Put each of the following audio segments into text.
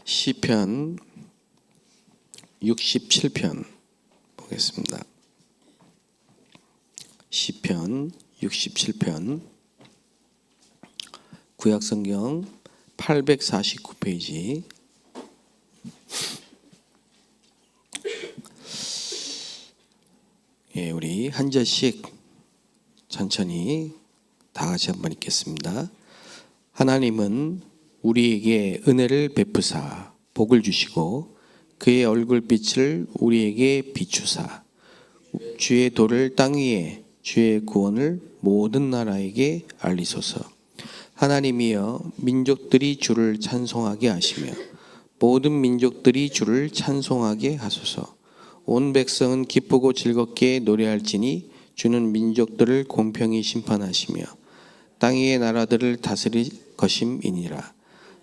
시편 67편 보겠습니다. 시편 67편 구약성경 849페이지. 우리 한 절씩 천천히 다 같이 한번 읽겠습니다. 하나님은 우리에게 은혜를 베푸사 복을 주시고 그의 얼굴빛을 우리에게 비추사 주의 도를 땅 위에 주의 구원을 모든 나라에게 알리소서. 하나님이여 민족들이 주를 찬송하게 하시며 모든 민족들이 주를 찬송하게 하소서. 온 백성은 기쁘고 즐겁게 노래할지니 주는 민족들을 공평히 심판하시며 땅 위의 나라들을 다스릴 것임이니라.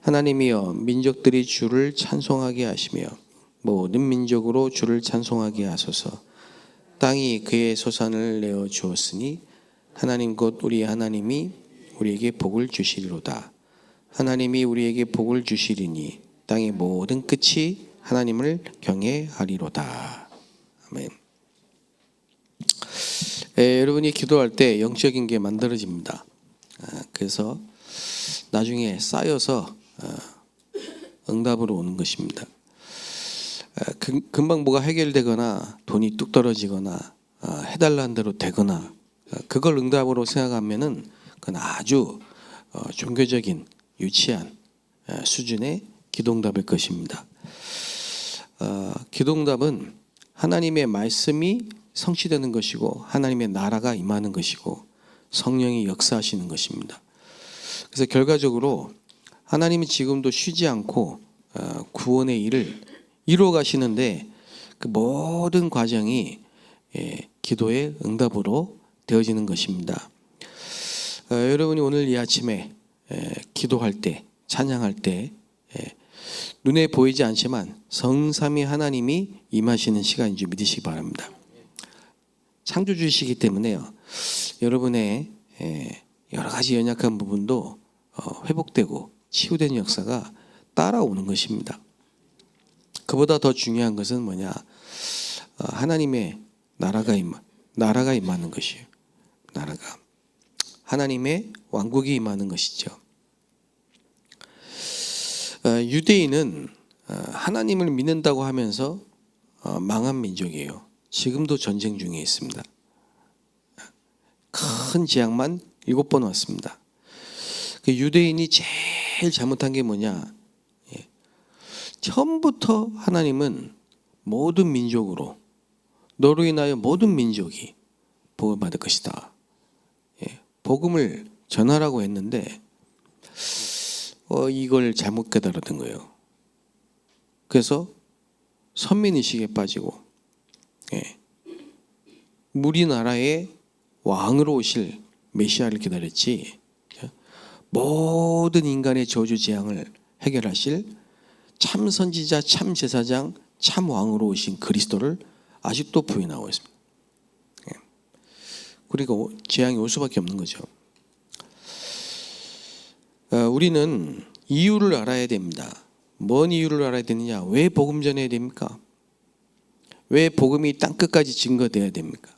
하나님이여 민족들이 주를 찬송하게 하시며 모든 민족으로 주를 찬송하게 하소서. 땅이 그의 소산을 내어 주었으니 하나님 곧 우리 하나님이 우리에게 복을 주시리로다. 하나님이 우리에게 복을 주시리니 땅의 모든 끝이 하나님을 경외하리로다. 아멘. 여러분이 기도할 때 영적인 게 만들어집니다. 그래서 나중에 쌓여서 응답으로 오는 것입니다. 금방 뭐가 해결되거나 돈이 뚝 떨어지거나 해달라는 대로 되거나 그걸 응답으로 생각하면은 그건 아주 종교적인 유치한 수준의 기도응답일 것입니다. 기도응답은 하나님의 말씀이 성취되는 것이고 하나님의 나라가 임하는 것이고 성령이 역사하시는 것입니다. 그래서 결과적으로 하나님이 지금도 쉬지 않고 구원의 일을 이루어 가시는데 그 모든 과정이 기도의 응답으로 되어지는 것입니다. 여러분이 오늘 이 아침에 기도할 때, 찬양할 때 눈에 보이지 않지만 성삼위 하나님이 임하시는 시간인 줄 믿으시기 바랍니다. 창조주이시기 때문에요. 여러분의 여러 가지 연약한 부분도 회복되고 치유되는 역사가 따라오는 것입니다. 그보다 더 중요한 것은 뭐냐? 하나님의 나라가 임하는 것이에요. 나라가 하나님의 왕국이 임하는 것이죠. 유대인은 하나님을 믿는다고 하면서 망한 민족이에요. 지금도 전쟁 중에 있습니다. 큰 재앙만 7번 왔습니다. 그 유대인이 제일 잘못한 게 뭐냐? 처음부터 하나님은 모든 민족으로 너로 인하여 모든 민족이 복을 받을 것이다. 복음을 전하라고 했는데 이걸 잘못 깨달았던 거예요. 그래서 선민의식에 빠지고 우리 나라의 왕으로 오실 메시아를 기다렸지 모든 인간의 저주 재앙을 해결하실 참 선지자, 참 제사장, 참 왕으로 오신 그리스도를 아직도 부인하고 있습니다. 그리고 재앙이 올 수밖에 없는 거죠. 우리는 이유를 알아야 됩니다. 뭔 이유를 알아야 되느냐? 왜 복음 전해야 됩니까? 왜 복음이 땅끝까지 증거돼야 됩니까?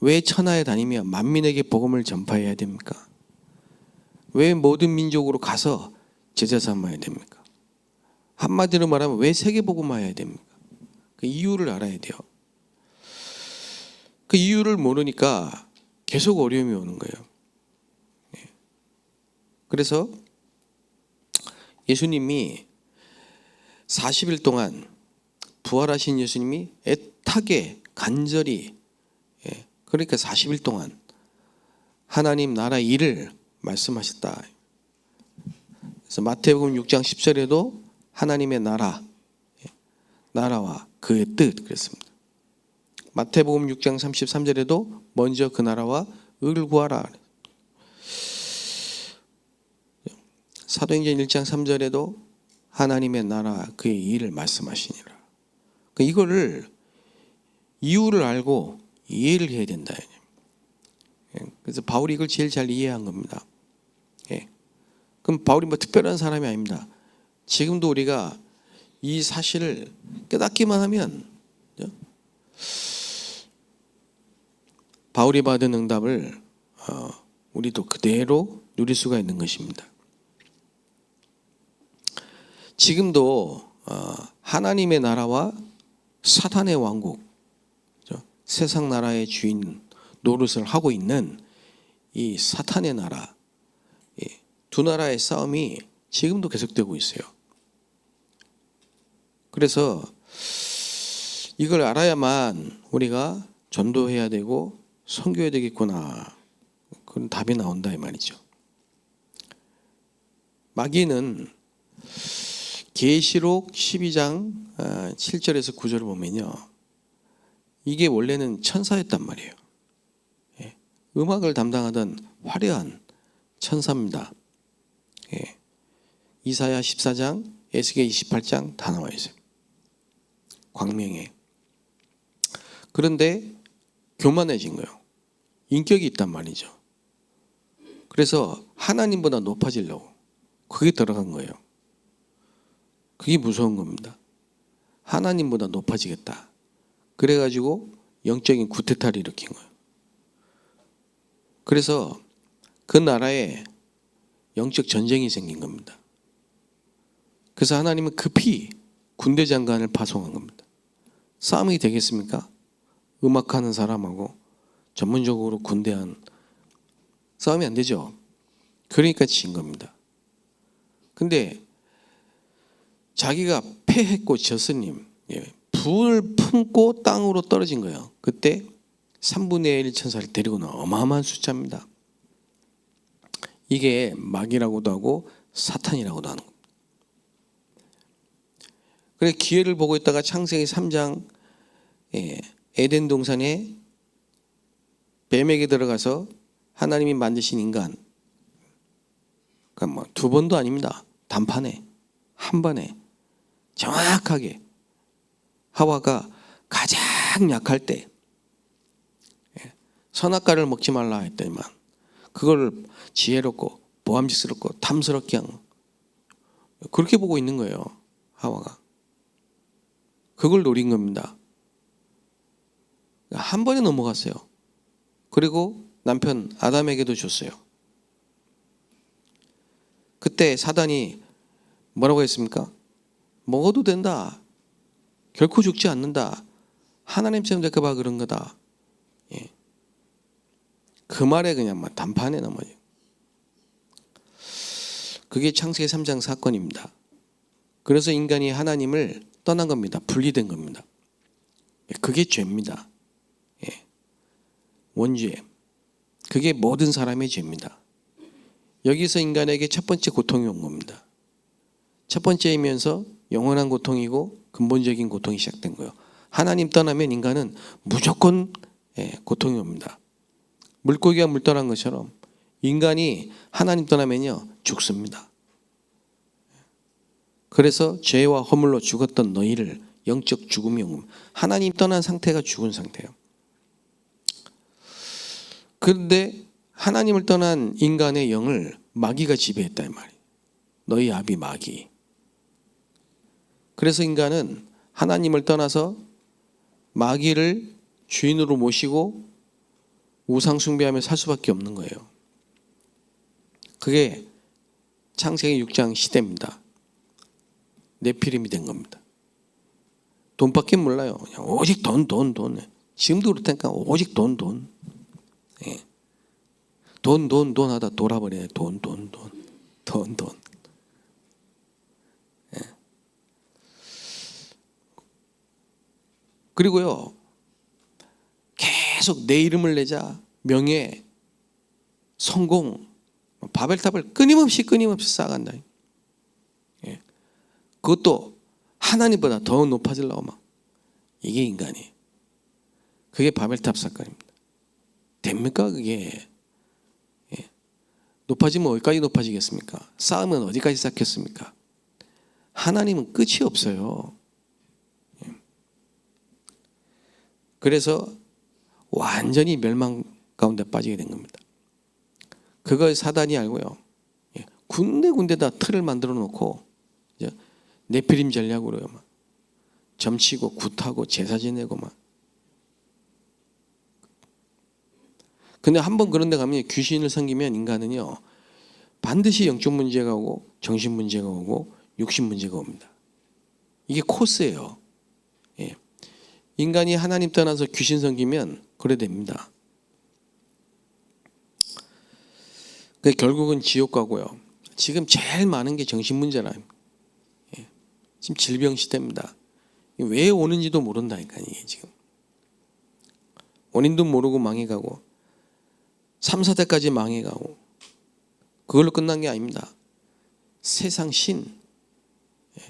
왜 천하에 다니며 만민에게 복음을 전파해야 됩니까? 왜 모든 민족으로 가서 제자 삼아야 됩니까? 한마디로 말하면 왜 세계복음화해야 됩니까? 그 이유를 알아야 돼요. 그 이유를 모르니까 계속 어려움이 오는 거예요. 그래서 예수님이 40일 동안 부활하신 예수님이 애타게 간절히 그러니까 40일 동안 하나님 나라 일을 말씀하셨다. 그래서 마태복음 6장 10절에도 하나님의 나라와 그의 뜻 그랬습니다. 마태복음 6장 33절에도 먼저 그 나라와 의를 구하라. 사도행전 1장 3절에도 하나님의 나라 그의 일을 말씀하시니라. 이거를 이유를 알고 이해를 해야 된다. 그래서 바울이 이걸 제일 잘 이해한 겁니다. 그럼 바울이 뭐 특별한 사람이 아닙니다. 지금도 우리가 이 사실을 깨닫기만 하면 바울이 받은 응답을 우리도 그대로 누릴 수가 있는 것입니다. 지금도 하나님의 나라와 사탄의 왕국, 세상 나라의 주인 노릇을 하고 있는 이 사탄의 나라, 두 나라의 싸움이 지금도 계속되고 있어요. 그래서 이걸 알아야만 우리가 전도해야 되고 선교해야 되겠구나, 그런 답이 나온다 이 말이죠. 마귀는 계시록 12장 7절에서 9절을 보면요, 이게 원래는 천사였단 말이에요. 음악을 담당하던 화려한 천사입니다. 이사야 14장, 에스겔 28장 다 나와 있어요. 광명에. 그런데 교만해진 거예요. 인격이 있단 말이죠. 그래서 하나님보다 높아지려고 그게 들어간 거예요. 그게 무서운 겁니다. 하나님보다 높아지겠다. 그래가지고 영적인 구태타를 일으킨 거예요. 그래서 그 나라에 영적 전쟁이 생긴 겁니다. 그래서 하나님은 급히 군대 장관을 파송한 겁니다. 싸움이 되겠습니까? 음악하는 사람하고 전문적으로 군대한 싸움이 안 되죠. 그러니까 진 겁니다. 근데 자기가 패했고 졌으님, 불을 품고 땅으로 떨어진 거예요. 그때 3분의 1 천사를 데리고 나와 어마어마한 숫자입니다. 이게 마귀라고도 하고 사탄이라고도 하는 겁니다. 그래 기회를 보고 있다가 창세기 3장 에덴 동산에 뱀에게 들어가서 하나님이 만드신 인간, 그러니까 뭐 두 번도 아닙니다. 단판에 한 번에 정확하게 하와가 가장 약할 때 선악과를 먹지 말라 했더니만 그걸 지혜롭고 보암직스럽고 탐스럽게 한, 그렇게 보고 있는 거예요. 하와가 그걸 노린 겁니다. 한 번에 넘어갔어요. 그리고 남편 아담에게도 줬어요. 그때 사단이 뭐라고 했습니까? 먹어도 된다. 결코 죽지 않는다. 하나님처럼 될까봐 그런 거다. 그 말에 그냥 막 단판에 넘어요. 그게 창세기 3장 사건입니다. 그래서 인간이 하나님을 떠난 겁니다. 분리된 겁니다. 그게 죄입니다. 원죄. 그게 모든 사람의 죄입니다. 여기서 인간에게 첫 번째 고통이 온 겁니다. 첫 번째이면서 영원한 고통이고 근본적인 고통이 시작된 거예요. 하나님 떠나면 인간은 무조건 고통이 옵니다. 물고기가 물 떠난 것처럼 인간이 하나님 떠나면요 죽습니다. 그래서 죄와 허물로 죽었던 너희를 영적 죽음이 온 겁니다. 하나님 떠난 상태가 죽은 상태예요. 그런데 하나님을 떠난 인간의 영을 마귀가 지배했다 이 말이에요. 너희 아비 마귀. 그래서 인간은 하나님을 떠나서 마귀를 주인으로 모시고 우상 숭배하며 살 수밖에 없는 거예요. 그게 창세기 6장 시대입니다. 네피림이 된 겁니다. 돈밖에 몰라요. 그냥 오직 돈. 지금도 그렇다니까 오직 돈. 돈 하다 돌아버리네. 돈. 그리고요 계속 내 이름을 내자, 명예, 성공, 바벨탑을 끊임없이 쌓아간다. 그것도 하나님보다 더 높아지려고 막. 이게 인간이. 그게 바벨탑 사건입니다. 됩니까 그게? 높아지면 어디까지 높아지겠습니까? 싸움은 어디까지 쌓겠습니까? 하나님은 끝이 없어요. 그래서 완전히 멸망 가운데 빠지게 된 겁니다. 그걸 사단이 알고요. 군데군데다 틀을 만들어 놓고 네피림 전략으로요. 막 점치고 굿하고 제사 지내고 막. 근데 한번 그런 데 가면 귀신을 섬기면 인간은요. 반드시 영적 문제가 오고 정신 문제가 오고 육신 문제가 옵니다. 이게 코스예요. 예. 인간이 하나님 떠나서 귀신 섬기면 그래 됩니다. 결국은 지옥 가고요. 지금 제일 많은 게 정신 문제라. 예. 지금 질병 시대입니다. 왜 오는지도 모른다니까요. 이게 지금. 원인도 모르고 망해가고 3, 4대까지 망해가고 그걸로 끝난 게 아닙니다. 세상 신,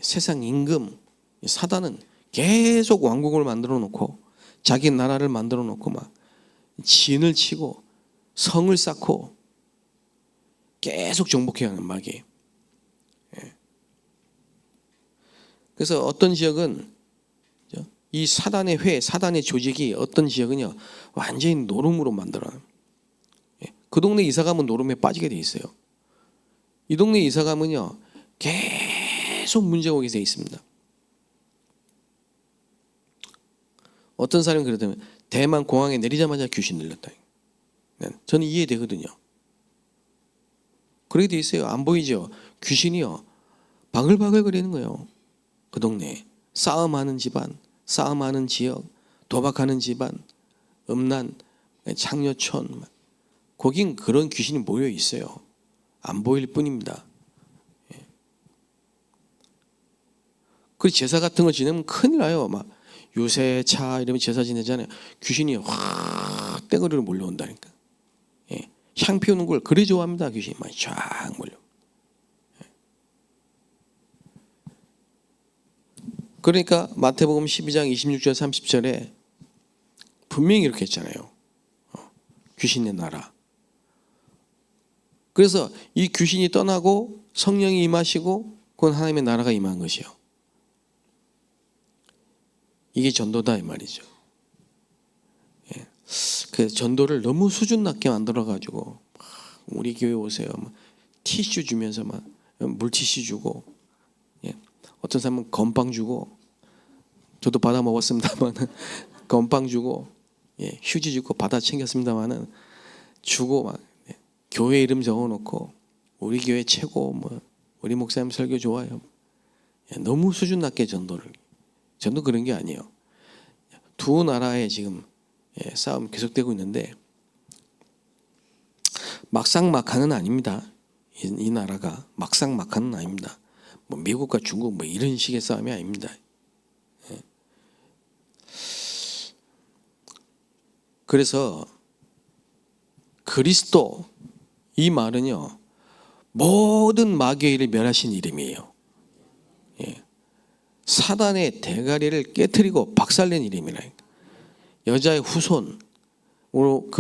세상 임금, 사단은 계속 왕국을 만들어 놓고 자기 나라를 만들어 놓고 막 진을 치고 성을 쌓고 계속 정복해가는 마귀. 그래서 어떤 지역은 이 사단의 회, 사단의 조직이 어떤 지역은요 완전히 노름으로 만들어요. 그 동네 이사 가면 노름에 빠지게 돼 있어요. 이 동네 이사 가면요 계속 문제가 오게 돼 있습니다. 어떤 사람이 그러더라면 대만 공항에 내리자마자 귀신 들렸다. 저는 이해되거든요. 그렇게 돼 있어요. 안 보이죠? 귀신이요 바글바글 거리는 거예요. 그 동네에 싸움하는 집안, 싸움하는 지역, 도박하는 집안, 음란, 창녀촌, 거긴 그런 귀신이 모여 있어요. 안 보일 뿐입니다. 그 제사 같은 거 지내면 큰일 나요. 막 유세차 이러면 제사 지내잖아요. 귀신이 확 떼거리로 몰려온다니까. 향 피우는 걸 그리 좋아합니다. 귀신이 막 쫙 몰려. 그러니까 마태복음 12장 26절 30절에 분명히 이렇게 했잖아요. 귀신의 나라. 그래서 이 귀신이 떠나고 성령이 임하시고 그건 하나님의 나라가 임한 것이요. 이게 전도다 이 말이죠. 그 전도를 너무 수준 낮게 만들어 가지고 우리 교회 오세요. 티슈 주면서 막 물티슈 주고, 어떤 사람은 건빵 주고, 저도 받아 먹었습니다만 건빵 주고, 휴지 주고 받아 챙겼습니다만은 주고 막 교회 이름 적어놓고 우리 교회 최고 뭐 우리 목사님 설교 좋아요. 너무 수준 낮게 전도를. 전도 그런 게 아니에요. 두 나라의 지금 싸움 계속되고 있는데 막상막하는 아닙니다. 이 나라가 막상막하는 아닙니다. 뭐 미국과 중국 뭐 이런 식의 싸움이 아닙니다. 그래서 그리스도 이 말은요 모든 마귀의 일을 멸하신 이름이에요. 사단의 대가리를 깨트리고 박살낸 이름이라. 여자의 후손으로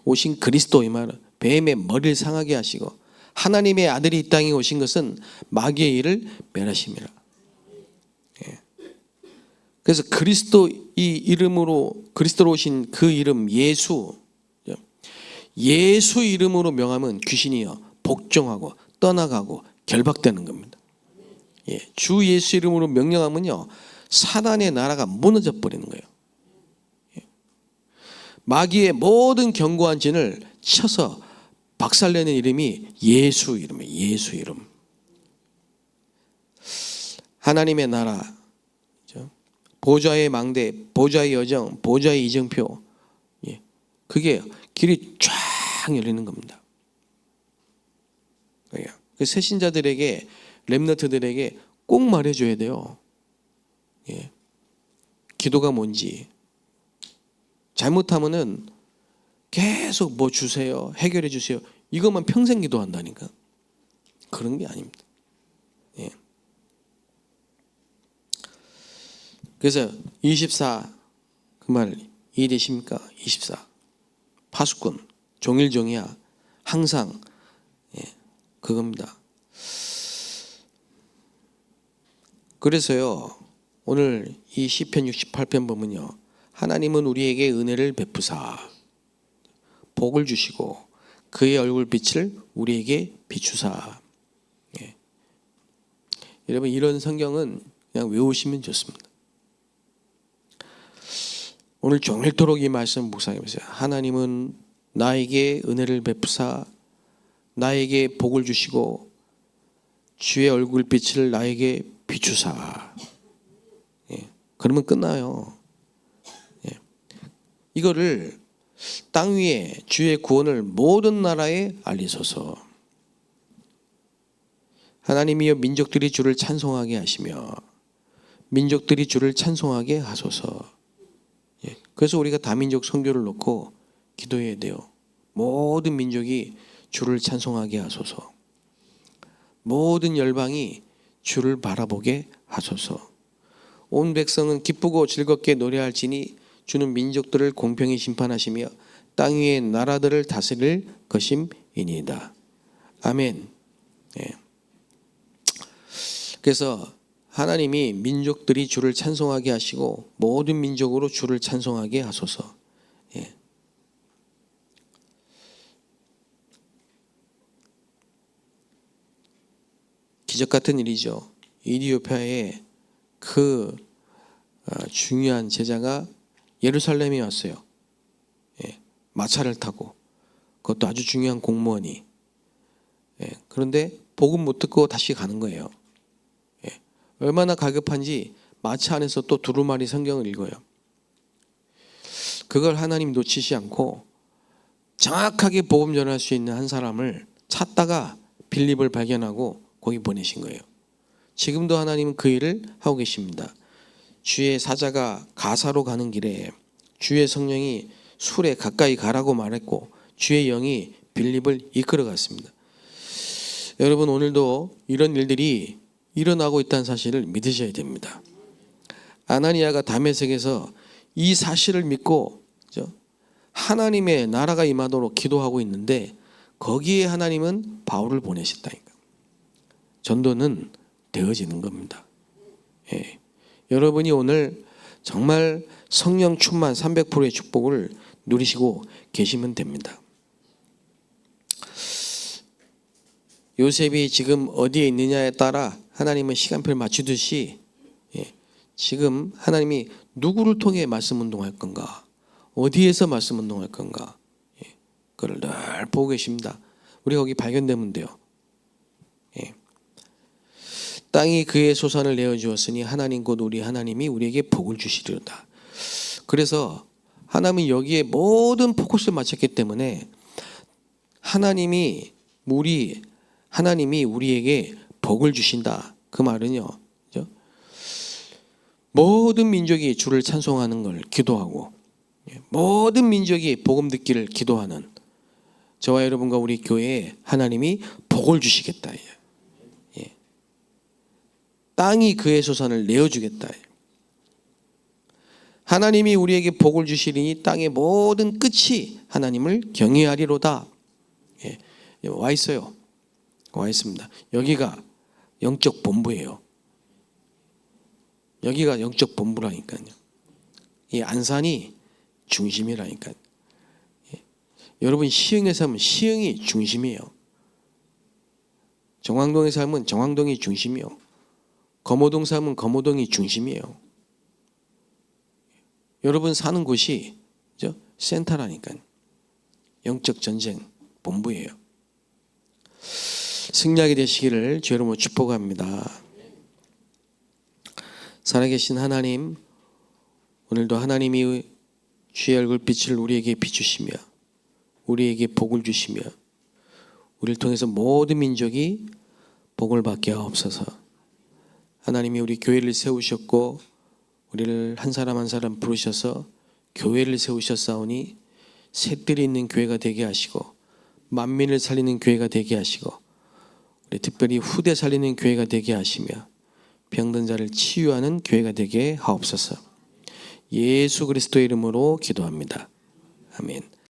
오신 그리스도 이 말은 뱀의 머리를 상하게 하시고 하나님의 아들이 이 땅에 오신 것은 마귀의 일을 멸하심이라. 그래서 그리스도 이 이름으로 그리스도로 오신 그 이름 예수 이름으로 명하면 귀신이요 복종하고 떠나가고 결박되는 겁니다. 주 예수 이름으로 명령하면요 사단의 나라가 무너져 버리는 거예요. 마귀의 모든 견고한 진을 쳐서 박살내는 이름이 예수 이름이에요. 예수 이름. 하나님의 나라, 보좌의 망대, 보좌의 여정, 보좌의 이정표, 그게 길이 쫙 열리는 겁니다. 그 새신자들에게 렘너트들에게 꼭 말해줘야 돼요. 기도가 뭔지. 잘못하면은 계속 뭐 주세요, 해결해 주세요. 이것만 평생 기도한다니까. 그런 게 아닙니다. 그래서 24 그 말 이해되십니까? 24 파수꾼 종일종이야 항상 그겁니다. 그래서요 오늘 이 시편 68편 보면요 하나님은 우리에게 은혜를 베푸사 복을 주시고 그의 얼굴빛을 우리에게 비추사. 여러분 이런 성경은 그냥 외우시면 좋습니다. 오늘 종일토록 이 말씀 묵상해보세요. 하나님은 나에게 은혜를 베푸사 나에게 복을 주시고 주의 얼굴빛을 나에게 비추사. 그러면 끝나요. 이거를 땅 위에 주의 구원을 모든 나라에 알리소서. 하나님이여 민족들이 주를 찬송하게 하시며 민족들이 주를 찬송하게 하소서. 그래서 우리가 다민족 선교를 놓고 기도해야 돼요. 모든 민족이 주를 찬송하게 하소서. 모든 열방이 주를 바라보게 하소서. 온 백성은 기쁘고 즐겁게 노래할지니 주는 민족들을 공평히 심판하시며 땅 위의 나라들을 다스릴 것임이니이다. 아멘. 그래서 하나님이 민족들이 주를 찬송하게 하시고 모든 민족으로 주를 찬송하게 하소서. 기적 같은 일이죠. 이디오피아에 그 중요한 제자가 예루살렘에 왔어요. 마차를 타고. 그것도 아주 중요한 공무원이. 그런데 복음 못 듣고 다시 가는 거예요. 얼마나 가급한지 마차 안에서 또 두루마리 성경을 읽어요. 그걸 하나님 놓치지 않고 정확하게 복음 전할 수 있는 한 사람을 찾다가 빌립을 발견하고 거기 보내신 거예요. 지금도 하나님은 그 일을 하고 계십니다. 주의 사자가 가사로 가는 길에 주의 성령이 술에 가까이 가라고 말했고 주의 영이 빌립을 이끌어 갔습니다. 여러분 오늘도 이런 일들이 일어나고 있다는 사실을 믿으셔야 됩니다. 아나니아가 다메섹에서 이 사실을 믿고 하나님의 나라가 임하도록 기도하고 있는데 거기에 하나님은 바울을 보내셨다니까. 전도는 되어지는 겁니다. 여러분이 오늘 정말 성령 충만 300%의 축복을 누리시고 계시면 됩니다. 요셉이 지금 어디에 있느냐에 따라 하나님은 시간표를 맞추듯이 지금 하나님이 누구를 통해 말씀 운동할 건가, 어디에서 말씀 운동할 건가, 그걸 늘 보고 계십니다. 우리 거기 발견되면 돼요. 땅이 그의 소산을 내어주었으니 하나님 곧 우리 하나님이 우리에게 복을 주시리로다. 그래서 하나님은 여기에 모든 포커스를 맞췄기 때문에 하나님이 우리에게 복을 주신다. 그 말은요, 그죠? 모든 민족이 주를 찬송하는 걸 기도하고 모든 민족이 복음 듣기를 기도하는 저와 여러분과 우리 교회에 하나님이 복을 주시겠다. 땅이 그의 소산을 내어주겠다. 하나님이 우리에게 복을 주시리니 땅의 모든 끝이 하나님을 경외하리로다. 와 있어요. 와 있습니다. 여기가 영적 본부예요. 여기가 영적 본부라니까요. 이 안산이 중심이라니까요. 여러분 시흥에 살면 시흥이 중심이에요. 정왕동에 살면 정왕동이 중심이요. 검호동 살면 검호동이 중심이에요. 여러분 사는 곳이 센터라니까요. 영적 전쟁 본부예요. 승리하게 되시기를 주 여러분 축복합니다. 살아계신 하나님, 오늘도 하나님이 주의 얼굴빛을 우리에게 비추시며 우리에게 복을 주시며 우리를 통해서 모든 민족이 복을 받게 하옵소서. 하나님이 우리 교회를 세우셨고 우리를 한 사람 한 사람 부르셔서 교회를 세우셨사오니 셋들이 있는 교회가 되게 하시고 만민을 살리는 교회가 되게 하시고 우리 특별히 후대 살리는 교회가 되게 하시며 병든 자를 치유하는 교회가 되게 하옵소서. 예수 그리스도의 이름으로 기도합니다. 아멘.